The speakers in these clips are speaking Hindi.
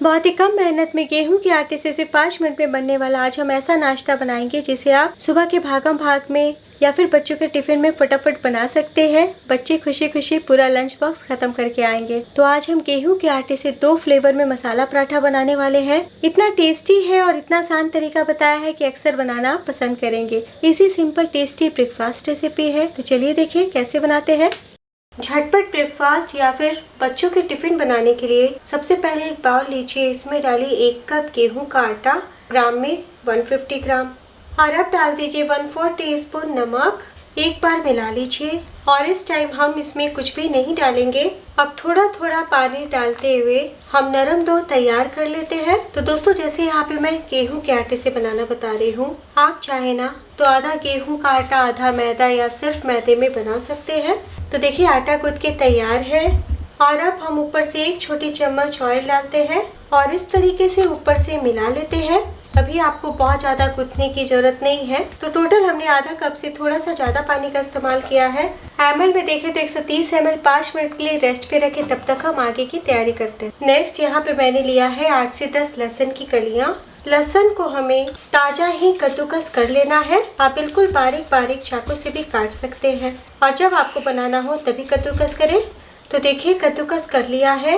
बहुत ही कम मेहनत में गेहूं के आटे से सिर्फ 5 मिनट में बनने वाला आज हम ऐसा नाश्ता बनाएंगे जिसे आप सुबह के भागम भाग में या फिर बच्चों के टिफिन में फटाफट बना सकते हैं। बच्चे खुशी खुशी पूरा लंच बॉक्स खत्म करके आएंगे। तो आज हम गेहूं के आटे से 2 फ्लेवर में मसाला पराठा बनाने वाले हैं। इतना टेस्टी है और इतना आसान तरीका बताया है कि अक्सर बनाना आप पसंद करेंगे। इसी सिंपल टेस्टी ब्रेकफास्ट रेसिपी है, तो चलिए देखिए कैसे बनाते हैं। झटपट ब्रेकफास्ट या फिर बच्चों के टिफिन बनाने के लिए सबसे पहले एक बाउल लीजिए। इसमें डालिए 1 कप गेहूं का आटा, ग्राम में 150 ग्राम, और अब डाल दीजिए 1/4 टीस्पून नमक। एक बार मिला लीजिए और इस टाइम हम इसमें कुछ भी नहीं डालेंगे। अब थोड़ा थोड़ा पानी डालते हुए हम नरम डो तैयार कर लेते हैं। तो दोस्तों, जैसे यहाँ पे मैं गेहूं के आटे से बनाना बता रही हूँ, आप चाहे ना तो आधा गेहूं का आटा, आधा मैदा या सिर्फ मैदे में बना सकते हैं। तो देखिए आटा गूंथ के तैयार है और अब हम ऊपर से 1 छोटी चम्मच ऑयल डालते हैं और इस तरीके से ऊपर से मिला लेते हैं। अभी आपको बहुत ज़्यादा गूंथने की जरूरत नहीं है। तो टोटल हमने आधा कप से थोड़ा सा ज़्यादा पानी का इस्तेमाल किया है। ml में देखें तो 130 ml 5 मिनट के लिए रेस्ट पे रखें, तब तक हम आगे की तैयारी करते हैं। नेक्स्ट यहाँ पे मैंने लिया है 8 से 10 लहसुन की कलियां। लहसुन को हमें ताजा ही कद्दूकस कर लेना है। आप बिल्कुल बारीक बारीक चाकू से भी काट सकते हैं और जब आपको बनाना हो तभी कद्दूकस करें। तो देखिए कद्दूकस कर लिया है।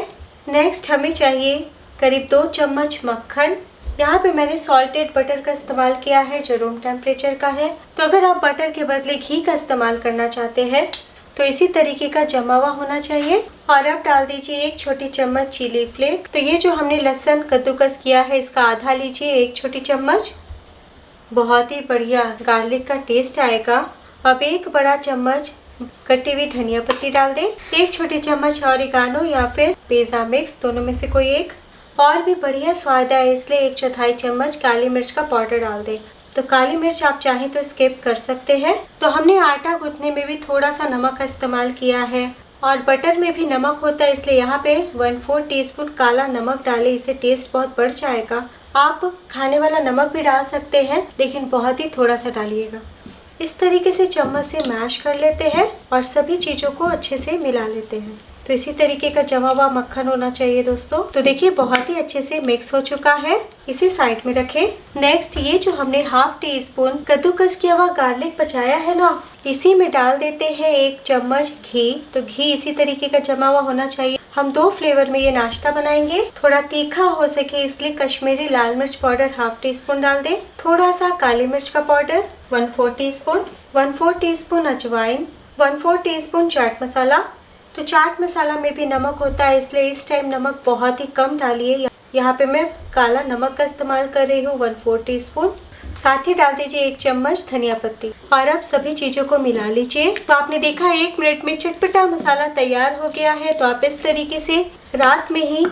नेक्स्ट हमें चाहिए करीब 2 चम्मच मक्खन। यहाँ पे मैंने सॉल्टेड बटर का इस्तेमाल किया है जो रूम टेम्परेचर का है। तो अगर आप बटर के बदले घी का इस्तेमाल करना चाहते हैं तो इसी तरीके का जमा हुआ होना चाहिए। और अब डाल दीजिए 1 छोटी चम्मच चिली फ्लेक। तो ये जो हमने लहसुन कद्दूकस किया है इसका आधा लीजिए, 1 छोटी चम्मच। बहुत ही बढ़िया गार्लिक का टेस्ट आएगा। अब 1 बड़ा चम्मच कटी हुई धनिया पत्ती डाल दें, 1 छोटी चम्मच ऑरिगानो या फिर पिज़्ज़ा मिक्स, दोनों में से कोई एक। और भी बढ़िया स्वाद है इसलिए 1/4 चम्मच काली मिर्च का पाउडर डाल दें। तो काली मिर्च आप चाहें तो स्किप कर सकते हैं। तो हमने आटा गूंथने में भी थोड़ा सा नमक का इस्तेमाल किया है और बटर में भी नमक होता है, इसलिए यहाँ पे 1/4 टीस्पून काला नमक डालें, इससे टेस्ट बहुत बढ़ जाएगा। आप खाने वाला नमक भी डाल सकते हैं लेकिन बहुत ही थोड़ा सा डालिएगा। इस तरीके से चम्मच से मैश कर लेते हैं और सभी चीज़ों को अच्छे से मिला लेते हैं। तो इसी तरीके का जमा हुआ मक्खन होना चाहिए दोस्तों। तो देखिए बहुत ही अच्छे से मिक्स हो चुका है, इसे साइड में रखें। नेक्स्ट ये जो हमने 1/2 टीस्पून कद्दूकस किया हुआ गार्लिक बचाया है ना, इसी में डाल देते हैं 1 चम्मच घी। तो घी इसी तरीके का जमा हुआ होना चाहिए। हम 2 फ्लेवर में ये नाश्ता बनाएंगे। थोड़ा तीखा हो सके इसलिए कश्मीरी लाल मिर्च पाउडर 1/2 टीस्पून डाल दें, थोड़ा सा काली मिर्च का पाउडर 1/4 टीस्पून, 1/4 टीस्पून अजवाइन, 1/4 टीस्पून चाट मसाला। तो चाट मसाला में भी नमक होता है इसलिए इस टाइम नमक बहुत ही कम डालिए। यहाँ पे मैं काला नमक का इस्तेमाल कर रही हूँ 1/4 टीस्पून। साथ ही डाल दीजिए 1 चम्मच धनिया पत्ती और अब सभी चीजों को मिला लीजिए। तो आपने देखा 1 मिनट में चटपटा मसाला तैयार हो गया है। तो आप इस तरीके से रात में ही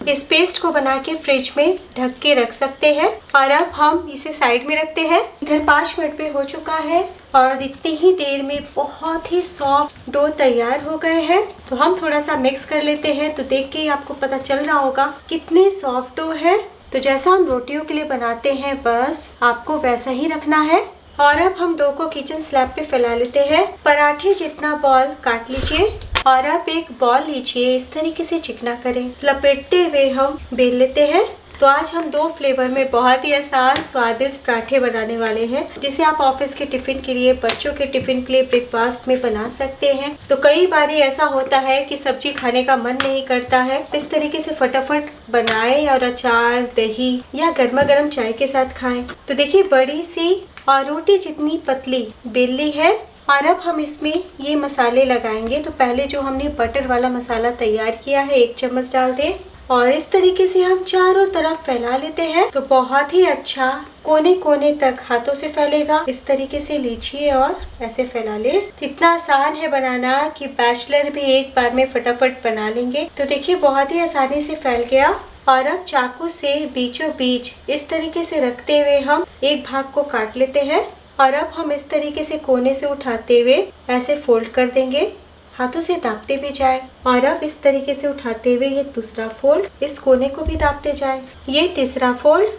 इस पेस्ट को बना के फ्रिज में ढक के रख सकते हैं। और अब हम इसे साइड में रखते हैं। इधर 5 मिनट पे हो चुका है और इतनी ही देर में बहुत ही सॉफ्ट डो तैयार हो गए हैं। तो हम थोड़ा सा मिक्स कर लेते हैं। तो देख के आपको पता चल रहा होगा कितने सॉफ्ट डो है। तो जैसा हम रोटियों के लिए बनाते हैं बस आपको वैसा ही रखना है। और अब हम डो को किचन स्लैब पे फैला लेते हैं। पराठे जितना बॉल काट लीजिए और अब एक बॉल लीजिए, इस तरीके से चिकना करें, लपेटते हुए हम बेल लेते हैं। तो आज हम 2 फ्लेवर में बहुत ही आसान स्वादिष्ट पराठे बनाने वाले हैं जिसे आप ऑफिस के टिफिन के लिए, बच्चों के टिफिन के लिए ब्रेकफास्ट में बना सकते हैं। तो कई बार ऐसा होता है कि सब्जी खाने का मन नहीं करता है, इस तरीके से फटाफट बनाएं और अचार, दही या गर्मा गर्म चाय के साथ खाएं। तो देखिए बड़ी सी और रोटी जितनी पतली बेली है और अब हम इसमें ये मसाले लगाएंगे। तो पहले जो हमने बटर वाला मसाला तैयार किया है 1 चम्मच डाल दें और इस तरीके से हम चारों तरफ फैला लेते हैं। तो बहुत ही अच्छा कोने कोने तक हाथों से फैलेगा। इस तरीके से लीजिए और ऐसे फैला ले। इतना आसान है बनाना कि बैचलर भी एक बार में फटाफट बना लेंगे। तो देखिए बहुत ही आसानी से फैल गया और अब चाकू से बीचों बीच इस तरीके से रखते हुए हम एक भाग को काट लेते हैं और अब हम इस तरीके से कोने से उठाते हुए ऐसे फोल्ड कर देंगे, हाथों से दाबते भी जाए। और अब इस तरीके से उठाते हुए ये दूसरा फोल्ड, इस कोने को भी दाबते जाए, ये तीसरा फोल्ड।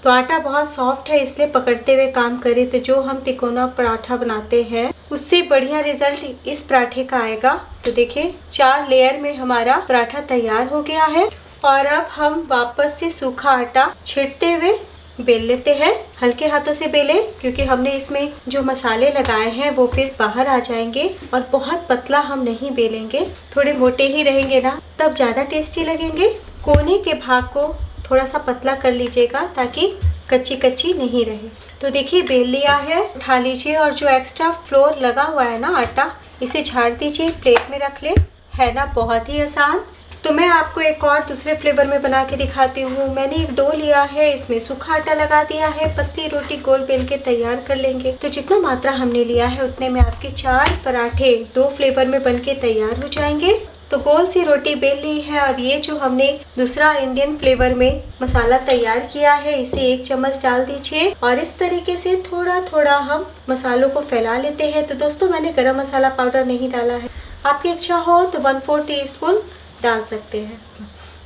तो आटा बहुत सॉफ्ट है इसलिए पकड़ते हुए काम करें तो जो हम तिकोना पराठा बनाते हैं उससे बढ़िया रिजल्ट इस पराठे का आएगा। तो देखिए 4 लेयर में हमारा पराठा तैयार हो गया है और अब हम वापस से सूखा आटा छींटते हुए बेल लेते हैं। हल्के हाथों से बेलें क्योंकि हमने इसमें जो मसाले लगाए हैं वो फिर बाहर आ जाएंगे। और बहुत पतला हम नहीं बेलेंगे, थोड़े मोटे ही रहेंगे ना, तब ज़्यादा टेस्टी लगेंगे। कोने के भाग को थोड़ा सा पतला कर लीजिएगा ताकि कच्ची कच्ची नहीं रहे। तो देखिए बेल लिया है, उठा लीजिए और जो एक्स्ट्रा फ्लोर लगा हुआ है ना आटा, इसे झाड़ दीजिए, प्लेट में रख ले। है ना बहुत ही आसान। तो मैं आपको एक और दूसरे फ्लेवर में बना के दिखाती हूँ। मैंने एक डो लिया है, इसमें सूखा आटा लगा दिया है, पतली रोटी गोल बेल के तैयार कर लेंगे। तो जितना मात्रा हमने लिया है उतने में आपके 4 पराठे 2 फ्लेवर में बन के तैयार हो जाएंगे। तो गोल सी रोटी बेल ली है और ये जो हमने दूसरा इंडियन फ्लेवर में मसाला तैयार किया है इसे 1 चम्मच डाल दीजिए और इस तरीके से थोड़ा थोड़ा हम मसालों को फैला लेते हैं। तो दोस्तों मैंने गरम मसाला पाउडर नहीं डाला है, आपकी इच्छा हो तो 1/4 टीस्पून डाल सकते हैं।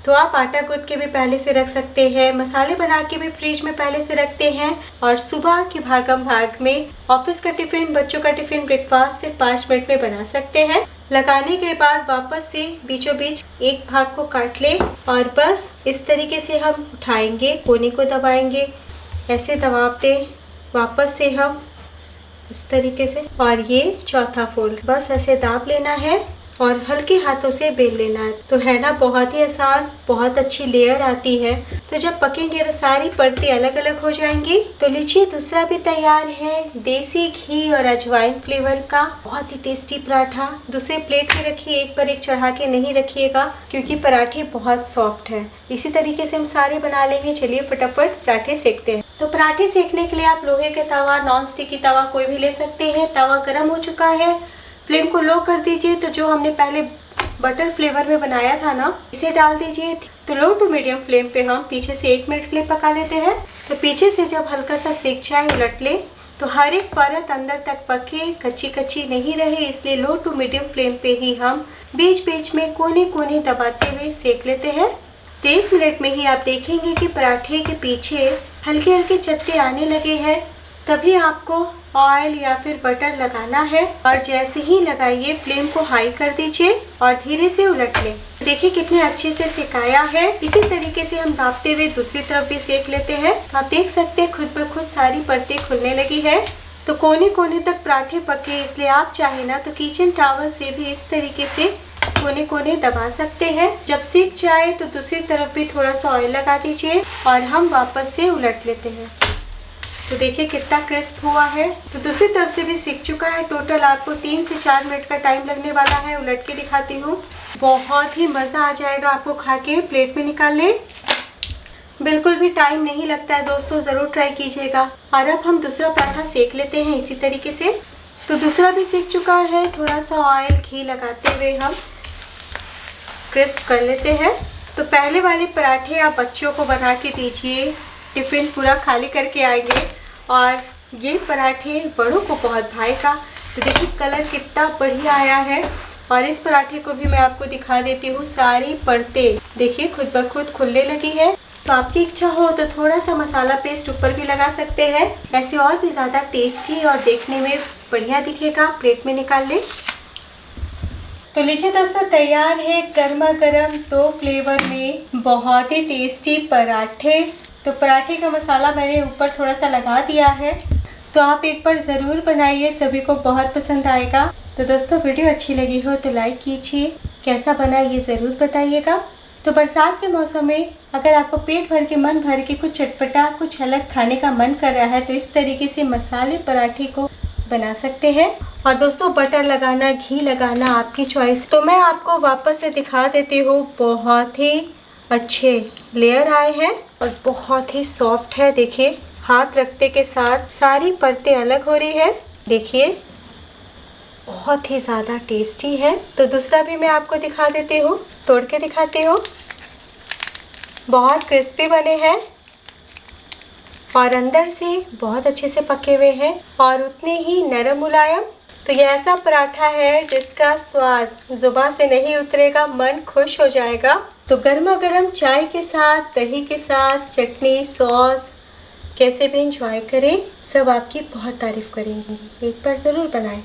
तो आप आटा गूंथ के भी पहले से रख सकते हैं, मसाले बना के भी फ्रिज में पहले से रखते हैं और सुबह की भागम भाग में ऑफिस का टिफिन, बच्चों का टिफिन, ब्रेकफास्ट से 5 मिनट में बना सकते हैं। लगाने के बाद वापस से बीचों बीच एक भाग को काट ले और बस इस तरीके से हम उठाएंगे, कोने को दबाएंगे, ऐसे दबाते वापस से हम इस तरीके से, और ये चौथा फोल्ड बस ऐसे दाब लेना है और हल्के हाथों से बेल लेना है। तो है ना बहुत ही आसान, बहुत अच्छी लेयर आती है। तो जब पकेंगे तो सारी परतें अलग अलग हो जाएंगी। तो लीजिए दूसरा भी तैयार है, देसी घी और अजवाइन फ्लेवर का बहुत ही टेस्टी पराठा। दूसरे प्लेट में रखिए, एक पर एक चढ़ा के नहीं रखिएगा क्योंकि पराठे बहुत सॉफ्ट है। इसी तरीके से हम सारे बना लेंगे। चलिए फटाफट पराठे सेकते हैं। तो पराठे सेकने के लिए आप लोहे का तवा, नॉन स्टिकी तवा कोई भी ले सकते हैं। तवा गर्म हो चुका है, फ्लेम को लो कर दीजिए। तो जो हमने पहले बटर फ्लेवर में बनाया था ना, इसे डाल दीजिए। तो लो टू मीडियम फ्लेम पे हम पीछे से 1 मिनट के लिए पका लेते हैं। तो पीछे से जब हल्का सा सेक जाए उलट ले, तो हर एक परत अंदर तक पके, कच्ची कच्ची नहीं रहे, इसलिए लो टू मीडियम फ्लेम पे ही हम बीच बीच में कोने कोने दबाते हुए सेक लेते हैं। तो 1 मिनट में ही आप देखेंगे कि पराठे के पीछे हल्के हल्के चत्ते आने लगे हैं। तभी आपको ऑयल या फिर बटर लगाना है और जैसे ही लगाइए फ्लेम को हाई कर दीजिए और धीरे से उलट लें। देखिए कितने अच्छे से सिकाया है। इसी तरीके से हम दाबते हुए दूसरी तरफ भी सेक लेते हैं। तो आप देख सकते हैं खुद ब खुद सारी परतें खुलने लगी है। तो कोने कोने तक पराठे पके, इसलिए आप चाहे ना तो किचन टॉवल से भी इस तरीके से कोने कोने दबा सकते हैं। जब सीख जाए तो दूसरी तरफ भी थोड़ा सा ऑयल लगा दीजिए और हम वापस से उलट लेते हैं। तो देखिए कितना क्रिस्प हुआ है। तो दूसरी तरफ से भी सीख चुका है। टोटल आपको 3 से 4 मिनट का टाइम लगने वाला है। उलट के दिखाती हूँ, बहुत ही मज़ा आ जाएगा आपको खा के। प्लेट में निकाल ले, बिल्कुल भी टाइम नहीं लगता है दोस्तों, ज़रूर ट्राई कीजिएगा। और अब हम दूसरा पराठा सेक लेते हैं इसी तरीके से। तो दूसरा भी सीख चुका है। थोड़ा सा ऑयल घी लगाते हुए हम क्रिस्प कर लेते हैं। तो पहले वाले पराठे आप बच्चों को बना के दीजिए, टिफ़िन पूरा खाली करके आएंगे। और ये पराठे बड़ों को बहुत भाएगा। तो देखिए कलर कितना बढ़िया आया है। और इस पराठे को भी मैं आपको दिखा देती हूँ। सारी परतें देखिए खुद ब खुद खुलने लगी है। तो आपकी इच्छा हो तो थोड़ा सा मसाला पेस्ट ऊपर भी लगा सकते हैं, ऐसे और भी ज़्यादा टेस्टी और देखने में बढ़िया दिखेगा। प्लेट में निकाल लें। तो लीजिए दोस्तों तैयार है गर्मा गर्म 2 फ्लेवर में बहुत ही टेस्टी पराठे। तो पराठे का मसाला मैंने ऊपर थोड़ा सा लगा दिया है। तो आप एक बार ज़रूर बनाइए, सभी को बहुत पसंद आएगा। तो दोस्तों वीडियो अच्छी लगी हो तो लाइक कीजिए, कैसा बना ये ज़रूर बताइएगा। तो बरसात के मौसम में अगर आपको पेट भर के, मन भर के कुछ चटपटा, कुछ अलग खाने का मन कर रहा है तो इस तरीके से मसाले पराठे को बना सकते हैं। और दोस्तों बटर लगाना, घी लगाना आपकी चॉइस। तो मैं आपको वापस से दिखा देती हूँ। बहुत ही अच्छे लेयर आए हैं और बहुत ही सॉफ्ट है। देखिए हाथ रखते के साथ सारी परतें अलग हो रही है। देखिए बहुत ही ज़्यादा टेस्टी है। तो दूसरा भी मैं आपको दिखा देती हूँ, तोड़ के दिखाती हूँ। बहुत क्रिस्पी बने हैं और अंदर से बहुत अच्छे से पके हुए हैं और उतने ही नरम मुलायम। तो ये ऐसा पराठा है जिसका स्वाद जुबान से नहीं उतरेगा, मन खुश हो जाएगा। तो गर्मा गर्म चाय के साथ, दही के साथ, चटनी, सॉस कैसे भी इंजॉय करें, सब आपकी बहुत तारीफ करेंगे। एक बार ज़रूर बनाएं।